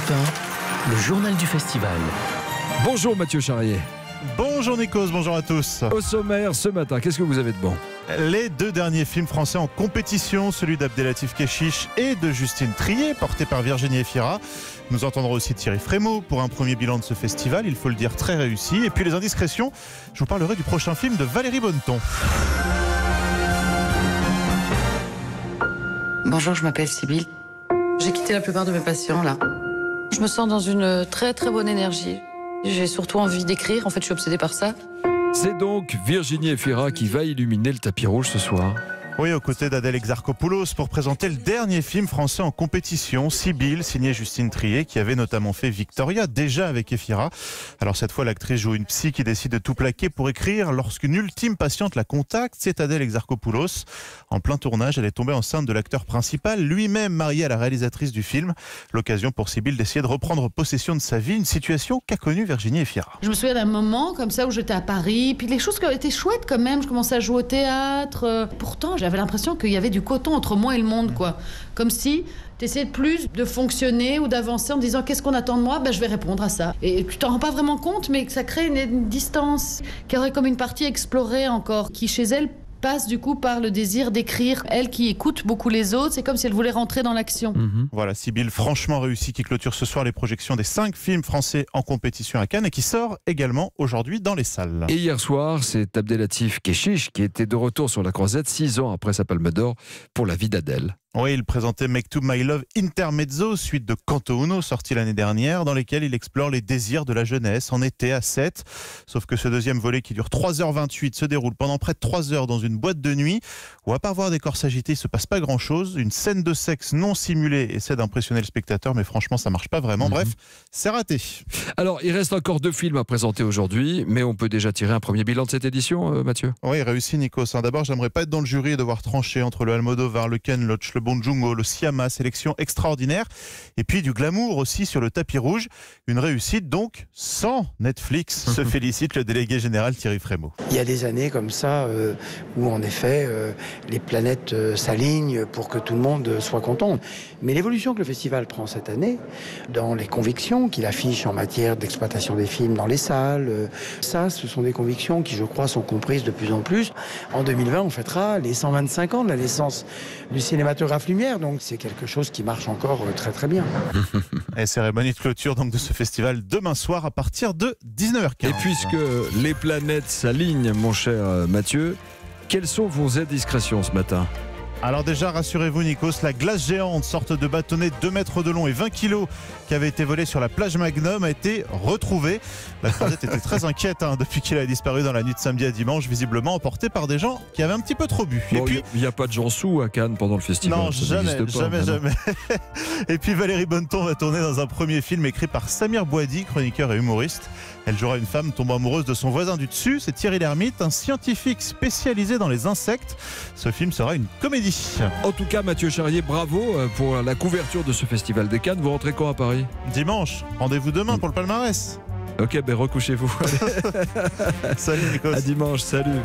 Europe 1, le journal du festival. Bonjour Mathieu Charrier. Bonjour Nikos, bonjour à tous. Au sommaire ce matin, qu'est-ce que vous avez de bon? Les deux derniers films français en compétition, celui d'Abdelatif Kechiche et de Justine Triet, porté par Virginie Efira. Nous entendrons aussi Thierry Frémaux pour un premier bilan de ce festival, il faut le dire très réussi. Et puis les indiscrétions, je vous parlerai du prochain film de Valérie Bonneton. Bonjour, je m'appelle Sybille. J'ai quitté la plupart de mes patients là. Je me sens dans une très très bonne énergie. J'ai surtout envie d'écrire, en fait je suis obsédée par ça. C'est donc Virginie Efira qui va illuminer le tapis rouge ce soir. Oui, aux côtés d'Adèle Exarchopoulos pour présenter le dernier film français en compétition, Sybille, signé Justine Triet, qui avait notamment fait Victoria, déjà avec Efira. Alors cette fois, l'actrice joue une psy qui décide de tout plaquer pour écrire lorsqu'une ultime patiente la contacte, c'est Adèle Exarchopoulos. En plein tournage, elle est tombée enceinte de l'acteur principal, lui-même marié à la réalisatrice du film. L'occasion pour Sybille d'essayer de reprendre possession de sa vie, une situation qu'a connue Virginie Efira. Je me souviens d'un moment comme ça où j'étais à Paris, puis les choses étaient chouettes quand même, je commençais à jouer au théâtre. Pourtant, j'avais l'impression qu'il y avait du coton entre moi et le monde, quoi. Comme si tu essayais plus de fonctionner ou d'avancer en disant qu'est-ce qu'on attend de moi, je vais répondre à ça. Et tu t'en rends pas vraiment compte, mais ça crée une distance qui aurait comme une partie explorée encore, qui chez elle passe du coup par le désir d'écrire. Elle qui écoute beaucoup les autres, c'est comme si elle voulait rentrer dans l'action. Voilà, Sybille franchement réussi qui clôture ce soir les projections des 5 films français en compétition à Cannes et qui sort également aujourd'hui dans les salles. Et hier soir, c'est Abdelatif Kechiche qui était de retour sur la croisette 6 ans après sa Palme d'Or pour La vie d'Adèle. Oui, il présentait Make to My Love Intermezzo, suite de Canto Uno, sorti l'année dernière, dans lesquels il explore les désirs de la jeunesse en été à 7. Sauf que ce deuxième volet qui dure 3h28 se déroule pendant près de 3 heures dans une boîte de nuit où à part voir des corps s'agiter, il se passe pas grand-chose. Une scène de sexe non simulée essaie d'impressionner le spectateur, mais franchement ça marche pas vraiment. Bref, c'est raté. Alors, il reste encore 2 films à présenter aujourd'hui, mais on peut déjà tirer un premier bilan de cette édition, Mathieu? Oui, réussi Nikos. D'abord, j'aimerais pas être dans le jury et devoir trancher entre le Almodovar, le Ken Loach, le Bong Joon-ho, le Siama, sélection extraordinaire. Et puis du glamour aussi sur le tapis rouge. Une réussite donc sans Netflix, se félicite le délégué général Thierry Frémaux. Il y a des années comme ça où en effet les planètes s'alignent pour que tout le monde soit content. Mais l'évolution que le festival prend cette année, dans les convictions qu'il affiche en matière d'exploitation des films dans les salles, ça ce sont des convictions qui je crois sont comprises de plus en plus. En 2020 on fêtera les 125 ans de la naissance du cinématographe Lumière, donc c'est quelque chose qui marche encore très très bien. Et cérémonie de clôture donc de ce festival demain soir à partir de 19h15. Et puisque les planètes s'alignent, mon cher Mathieu, quelles sont vos indiscrétions ce matin? Alors déjà, rassurez-vous Nikos, la glace géante, sorte de bâtonnet de 2 mètres de long et 20 kilos qui avait été volée sur la plage Magnum a été retrouvée. La croisette était très inquiète depuis qu'il a disparu dans la nuit de samedi à dimanche, visiblement emporté par des gens qui avaient un petit peu trop bu. Bon, et puis, il n'y a pas de gens sous à Cannes pendant le festival. Non, ça n'existe pas, jamais. Et puis Valérie Bonneton va tourner dans un premier film écrit par Samir Bouadi, chroniqueur et humoriste. Elle jouera une femme tombant amoureuse de son voisin du dessus, c'est Thierry Lhermitte, un scientifique spécialisé dans les insectes. Ce film sera une comédie. En tout cas, Mathieu Charrier, bravo pour la couverture de ce festival des Cannes. Vous rentrez quand à Paris? Dimanche, rendez-vous demain pour le palmarès. Ok, recouchez-vous. Salut Nikos. À dimanche, salut.